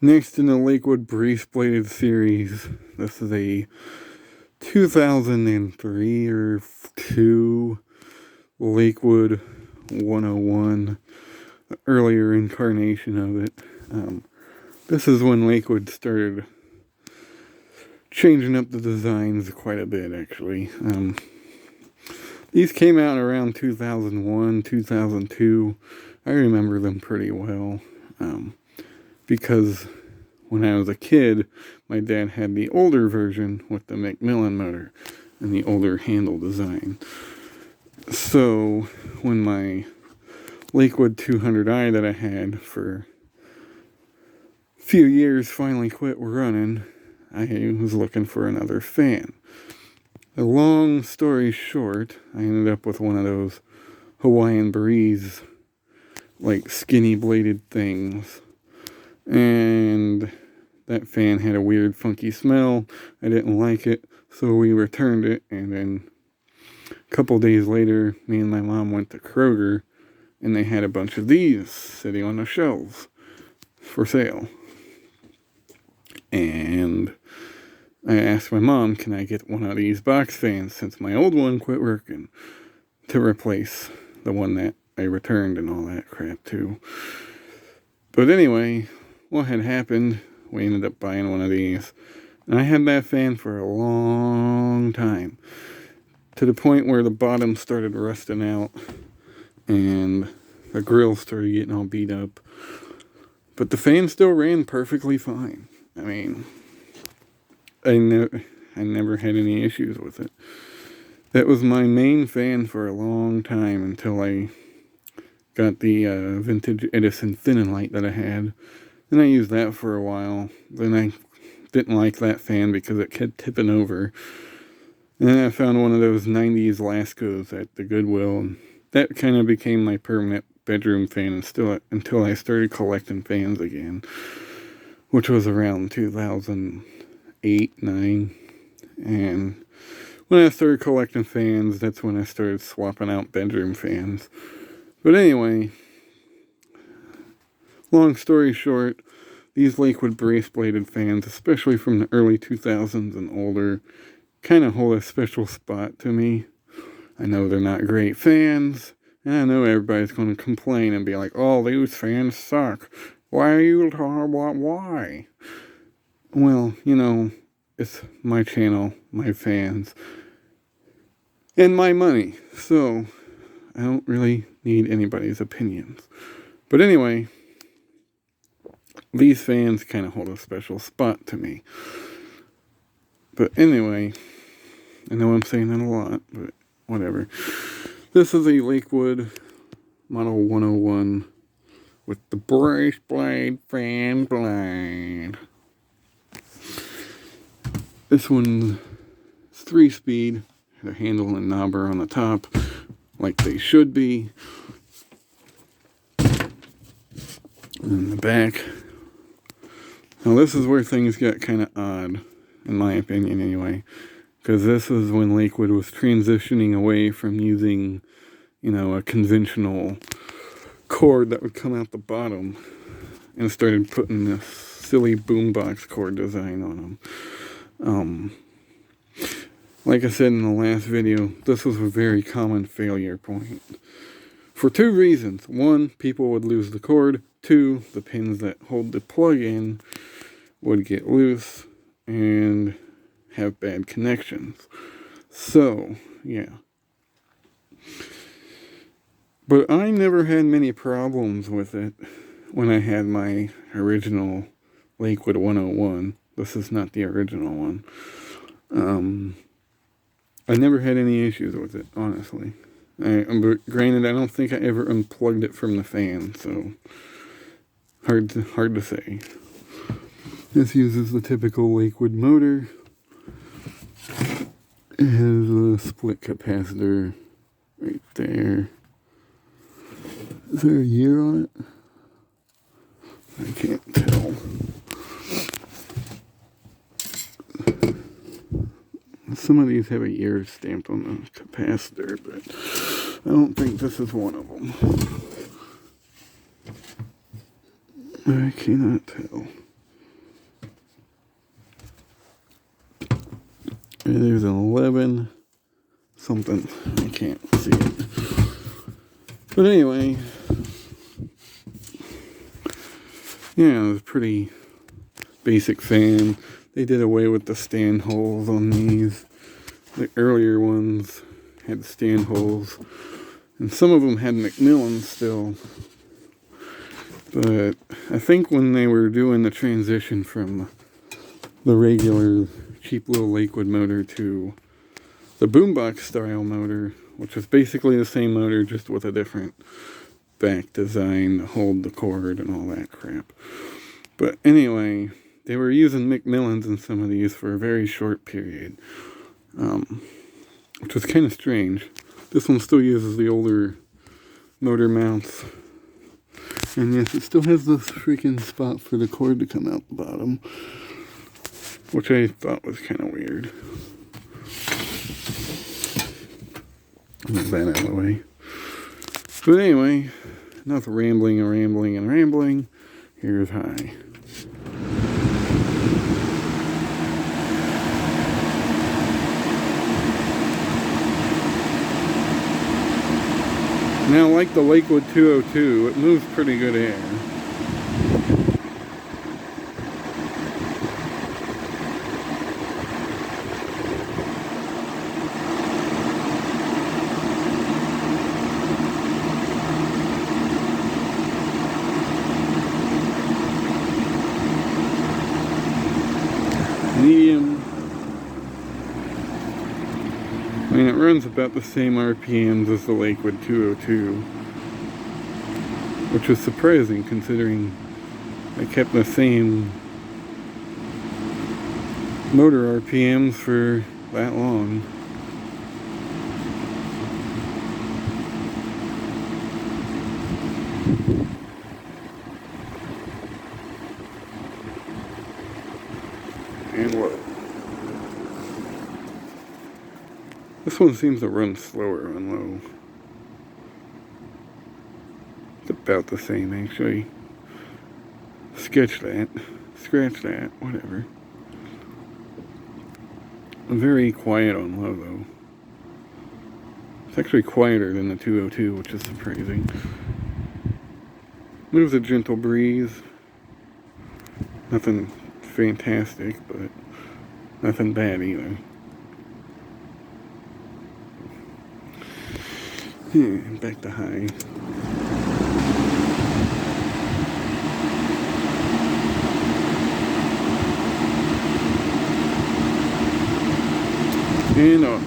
Next in the Lakewood Brace Bladed series, this is a 2003 or 2 Lakewood 101, earlier incarnation of it. This is when Lakewood started changing up the designs quite a bit, actually. These came out around 2001, 2002. I remember them pretty well. Because when I was a kid, my dad had the older version with the Macmillan motor and the older handle design. So when my Lakewood 200i that I had for a few years finally quit running, I was looking for another fan. A long story short, I ended up with one of those Hawaiian Breeze, like skinny bladed things. And that fan had a weird funky smell. I didn't like it, so we returned it. And then a couple days later, me and my mom went to Kroger, and they had a bunch of these sitting on the shelves for sale. And I asked my mom, can I get one of these box fans since my old one quit working, to replace the one that I returned and all that crap too. But anyway, what had happened, we ended up buying one of these. And I had that fan for a long time, to the point where the bottom started rusting out and the grill started getting all beat up. But the fan still ran perfectly fine. I mean, I never had any issues with it. That was my main fan for a long time until I got the vintage Edison thinning light that I had. And I used that for a while. Then I didn't like that fan because it kept tipping over. And then I found one of those 90s Lascos at the Goodwill. And that kind of became my permanent bedroom fan until I started collecting fans again, which was around 2008, 9. And when I started collecting fans, that's when I started swapping out bedroom fans. But anyway, long story short, these Lakewood brace bladed fans, especially from the early 2000s and older, kind of hold a special spot to me. I know they're not great fans, and I know everybody's going to complain and be like, oh, these fans suck. Why are you talking about why? Well, you know, it's my channel, my fans, and my money, so I don't really need anybody's opinions. But anyway, these fans kind of hold a special spot to me. But anyway, I know I'm saying that a lot, but whatever. This is a Lakewood Model 101 with the brace blade fan blade. This one's 3-speed. The handle and knob are on the top, like they should be. And the back. Now this is where things get kind of odd, in my opinion anyway, because this is when Lakewood was transitioning away from using, a conventional cord that would come out the bottom, and started putting this silly boombox cord design on them. Like I said in the last video, this was a very common failure point. For 2 reasons. 1, people would lose the cord. 2, the pins that hold the plug in would get loose and have bad connections. So, yeah. But I never had many problems with it when I had my original Lakewood 101. This is not the original one. I never had any issues with it, honestly. But granted, I don't think I ever unplugged it from the fan, so hard to say. This uses the typical Lakewood motor. It has a split capacitor right there. Is there a year on it? I can't tell. Some of these have a year stamped on the capacitor, but I don't think this is one of them. I cannot tell. There's an 11 something. I can't see it. But anyway, yeah, it was a pretty basic fan. They did away with the stand holes on these. The earlier ones had stand holes. And some of them had Macmillans still. But I think when they were doing the transition from the regular cheap little Lakewood motor to the boombox style motor, which is basically the same motor just with a different back design to hold the cord and all that crap. But anyway, they were using Macmillans in some of these for a very short period, which was kind of strange. This one still uses the older motor mounts. And yes, it still has this freaking spot for the cord to come out the bottom, which I thought was kind of weird. Move that out of the way. But anyway, enough rambling and rambling and rambling. Here's high. Now, like the Lakewood 202, it moves pretty good air. Medium. I mean, it runs about the same RPMs as the Lakewood 202, which was surprising considering I kept the same motor RPMs for that long. And what? This one seems to run slower on low. It's about the same, actually. Sketch that. Scratch that. Whatever. Very quiet on low, though. It's actually quieter than the 202, which is surprising. Moves a gentle breeze. Nothing fantastic, but nothing bad either. Back to high. And off.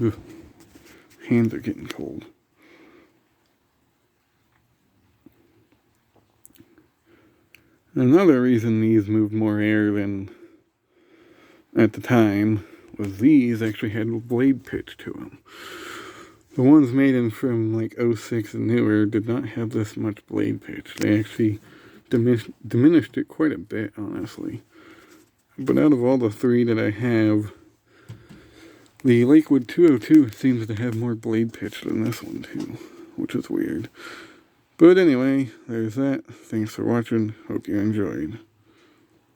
Ugh. Hands are getting cold. Another reason these moved more air than at the time was these actually had blade pitch to them. The ones made in from like 06 and newer did not have this much blade pitch. They actually diminished it quite a bit, honestly. But out of all the three that I have, the Lakewood 202 seems to have more blade pitch than this one too, which is weird. But anyway, there's that. Thanks for watching. Hope you enjoyed.